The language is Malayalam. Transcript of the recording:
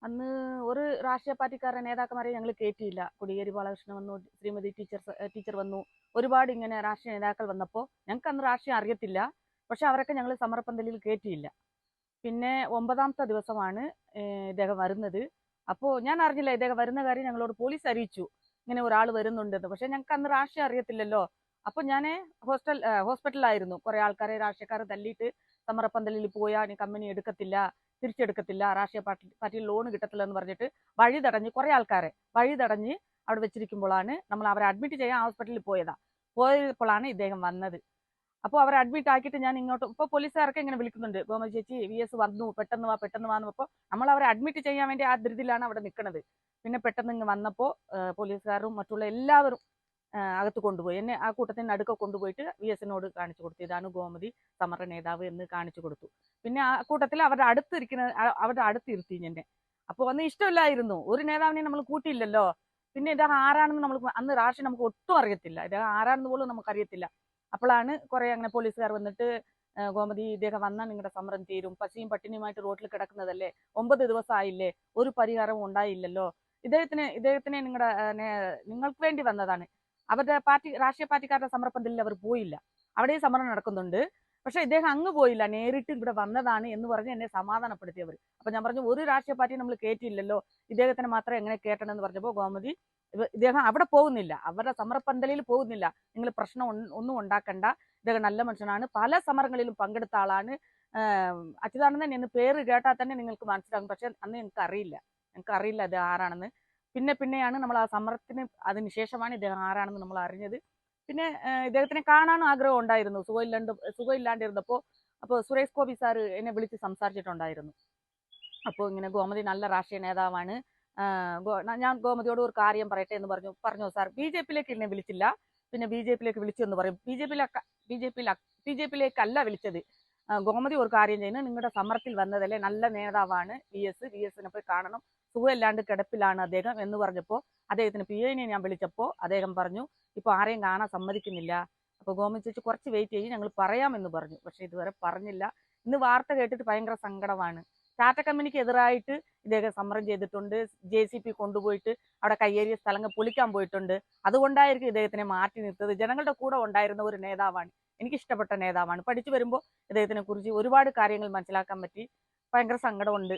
അന്ന് ഒരു രാഷ്ട്രീയ പാർട്ടിക്കാരുടെ നേതാക്കന്മാരെ ഞങ്ങൾ കയറ്റിയില്ല. കോടിയേരി ബാലകൃഷ്ണൻ വന്നു, ശ്രീമതി ടീച്ചർ വന്നു. ഒരുപാട് ഇങ്ങനെ രാഷ്ട്രീയ നേതാക്കൾ വന്നപ്പോൾ ഞങ്ങൾക്ക് അന്ന് രാഷ്ട്രീയം അറിയത്തില്ല. പക്ഷെ അവരൊക്കെ ഞങ്ങൾ സമരപ്പന്തലിൽ കയറ്റിയില്ല. പിന്നെ 9ാമത്തെ ദിവസമാണ് ഇദ്ദേഹം വരുന്നത്. അപ്പോൾ ഞാൻ അറിഞ്ഞില്ല ഇദ്ദേഹം വരുന്ന കാര്യം ഞങ്ങളോട് പോലീസ് അറിയിച്ചു, ഇങ്ങനെ ഒരാൾ വരുന്നുണ്ടെന്ന്. പക്ഷെ ഞങ്ങൾക്ക് അന്ന് രാഷ്ട്രീയം അറിയത്തില്ലല്ലോ. അപ്പോൾ ഞാൻ ഹോസ്പിറ്റലിലായിരുന്നു. കുറേ ആൾക്കാരെ രാഷ്ട്രീയക്കാർ തല്ലിയിട്ട് സമരപ്പന്തലിൽ പോയാൽ കമ്പനി എടുക്കത്തില്ല, തിരിച്ചെടുക്കത്തില്ല, രാഷ്ട്രീയ പാർട്ടിയിൽ ലോൺ കിട്ടത്തില്ല എന്ന് പറഞ്ഞിട്ട് വഴി തടഞ്ഞ് കുറേ ആൾക്കാരെ വഴി തടഞ്ഞ് അവിടെ വെച്ചിരിക്കുമ്പോഴാണ് നമ്മൾ അവരെ അഡ്മിറ്റ് ചെയ്യാൻ ഹോസ്പിറ്റലിൽ പോയപ്പോഴാണ് ഇദ്ദേഹം വന്നത്. അപ്പോൾ അവരെ അഡ്മിറ്റ് ആക്കിയിട്ട് ഞാൻ ഇങ്ങോട്ട് ഇപ്പോൾ പോലീസുകാർക്ക് ഇങ്ങനെ വിളിക്കുന്നുണ്ട്, ഗോമതി ചേച്ചി VS വന്നു, പെട്ടെന്ന് വാ പെട്ടെന്ന് വാന്ന്. അപ്പോൾ നമ്മൾ അവരെ അഡ്മിറ്റ് ചെയ്യാൻ വേണ്ടി ആ ധൃതിയിലാണ് അവിടെ നിൽക്കുന്നത്. പിന്നെ പെട്ടെന്ന് ഇങ്ങ് വന്നപ്പോൾ പോലീസുകാരും മറ്റുള്ള എല്ലാവരും അകത്ത് കൊണ്ടുപോയി. എന്നെ ആ കൂട്ടത്തിന് അടുക്ക കൊണ്ടുപോയിട്ട് VSനോട് കാണിച്ചു കൊടുത്തു, ഇതാണ് ഗോമതി സമര നേതാവ് എന്ന് കാണിച്ചു കൊടുത്തു. പിന്നെ ആ കൂട്ടത്തിൽ അവരുടെ അടുത്തിരുത്തി എന്നെ. അപ്പോൾ അന്ന് ഇഷ്ടമില്ലായിരുന്നു, ഒരു നേതാവിനെ നമ്മൾ കൂട്ടിയില്ലല്ലോ. പിന്നെ ഇദ്ദേഹം ആരാണെന്ന് അന്ന് രാഷ്ട്രീയം നമുക്ക് ഒട്ടും അറിയത്തില്ല, ഇദ്ദേഹം ആരാണെന്ന് പോലും നമുക്കറിയത്തില്ല. അപ്പോഴാണ് കുറെ അങ്ങനെ പോലീസുകാർ വന്നിട്ട്, ഗോമതി ഇദ്ദേഹം വന്നാൽ നിങ്ങളുടെ സമരം തീരും, പശിയും പട്ടിണിയുമായിട്ട് റോട്ടിൽ കിടക്കുന്നതല്ലേ, 9 ദിവസമായില്ലേ, ഒരു പരിഹാരവും ഉണ്ടായില്ലല്ലോ, ഇദ്ദേഹത്തിനെ നിങ്ങൾക്ക് വേണ്ടി വന്നതാണ്. അവരുടെ രാഷ്ട്രീയ പാർട്ടിക്കാരുടെ സമരപ്പന്തലിൽ അവർ പോയില്ല, അവിടെ സമരം നടക്കുന്നുണ്ട്. പക്ഷെ ഇദ്ദേഹം അങ്ങ് പോയില്ല, നേരിട്ട് ഇവിടെ വന്നതാണ് എന്ന് പറഞ്ഞ് എന്നെ സമാധാനപ്പെടുത്തിയവർ. അപ്പൊ ഞാൻ പറഞ്ഞു, ഒരു രാഷ്ട്രീയ പാർട്ടി നമ്മൾ കയറ്റിയില്ലല്ലോ, ഇദ്ദേഹത്തിന് മാത്രം എങ്ങനെ കയറ്റണം എന്ന് പറഞ്ഞപ്പോൾ ഗോമതി, ഇദ്ദേഹം അവിടെ പോകുന്നില്ല, അവരുടെ സമരപ്പന്തലിൽ പോകുന്നില്ല, നിങ്ങൾ പ്രശ്നം ഒന്നും ഉണ്ടാക്കണ്ട, ഇദ്ദേഹം നല്ല മനുഷ്യനാണ്, പല സമരങ്ങളിലും പങ്കെടുത്ത ആളാണ്, അച്യുതാനന്ദൻ എന്ന് പേര് കേട്ടാൽ തന്നെ നിങ്ങൾക്ക് മനസ്സിലാകും. പക്ഷെ അന്ന് ഞങ്ങൾക്ക് അറിയില്ല ഇത് ആരാണെന്ന്. പിന്നെയാണ് നമ്മൾ ആ സമരത്തിന് അതിനുശേഷമാണ് ഇദ്ദേഹം ആരാണെന്ന് നമ്മൾ അറിഞ്ഞത്. പിന്നെ ഇദ്ദേഹത്തിനെ കാണാനും ആഗ്രഹം ഉണ്ടായിരുന്നു, സുഖമില്ലാണ്ടിരുന്നപ്പോൾ. അപ്പോൾ സുരേഷ് ഗോപി സാർ എന്നെ വിളിച്ച് സംസാരിച്ചിട്ടുണ്ടായിരുന്നു. അപ്പോൾ ഇങ്ങനെ ഗോമതി നല്ല രാഷ്ട്രീയ നേതാവാണ്, ഞാൻ ഗോമതിയോട് ഒരു കാര്യം പറയട്ടെ എന്ന് പറഞ്ഞു സാർ. BJP-യിലേക്ക് എന്നെ വിളിച്ചില്ല, പിന്നെ BJP-യിലേക്ക് വിളിച്ചു എന്ന് പറയും. BJP-യിലേക്കല്ല വിളിച്ചത്. ഗോമതി ഒരു കാര്യം ചെയ്യുന്നത്, നിങ്ങളുടെ സമരത്തിൽ വന്നതല്ലേ, നല്ല നേതാവാണ് VSനെ പോയി കാണണം, സുഖമില്ലാണ്ട് കിടപ്പിലാണ് അദ്ദേഹം എന്ന് പറഞ്ഞപ്പോൾ അദ്ദേഹത്തിന് PA-നെ ഞാൻ വിളിച്ചപ്പോൾ അദ്ദേഹം പറഞ്ഞു, ഇപ്പോൾ ആരെയും കാണാൻ സമ്മതിക്കുന്നില്ല, അപ്പോൾ ഗോമതി ചേച്ചി കുറച്ച് വെയിറ്റ് ചെയ്യും, ഞങ്ങൾ പറയാമെന്ന് പറഞ്ഞു. പക്ഷെ ഇതുവരെ പറഞ്ഞില്ല. ഇന്ന് വാർത്ത കേട്ടിട്ട് ഭയങ്കര സങ്കടമാണ്. ടാറ്റ കമ്പനിക്ക് എതിരായിട്ട് ഇദ്ദേഹം സമരം ചെയ്തിട്ടുണ്ട്, JCB കൊണ്ടുപോയിട്ട് അവിടെ കയ്യേറിയ സ്ഥലങ്ങൾ പൊളിക്കാൻ പോയിട്ടുണ്ട്. അതുകൊണ്ടായിരിക്കും ഇദ്ദേഹത്തിനെ മാറ്റി നിർത്തത്. ജനങ്ങളുടെ കൂടെ ഉണ്ടായിരുന്ന ഒരു നേതാവാണ്, എനിക്കിഷ്ടപ്പെട്ട നേതാവാണ്. പഠിച്ചു വരുമ്പോൾ ഇദ്ദേഹത്തിനെ കുറിച്ച് ഒരുപാട് കാര്യങ്ങൾ മനസ്സിലാക്കാൻ പറ്റി. ഭയങ്കര സങ്കടമുണ്ട്.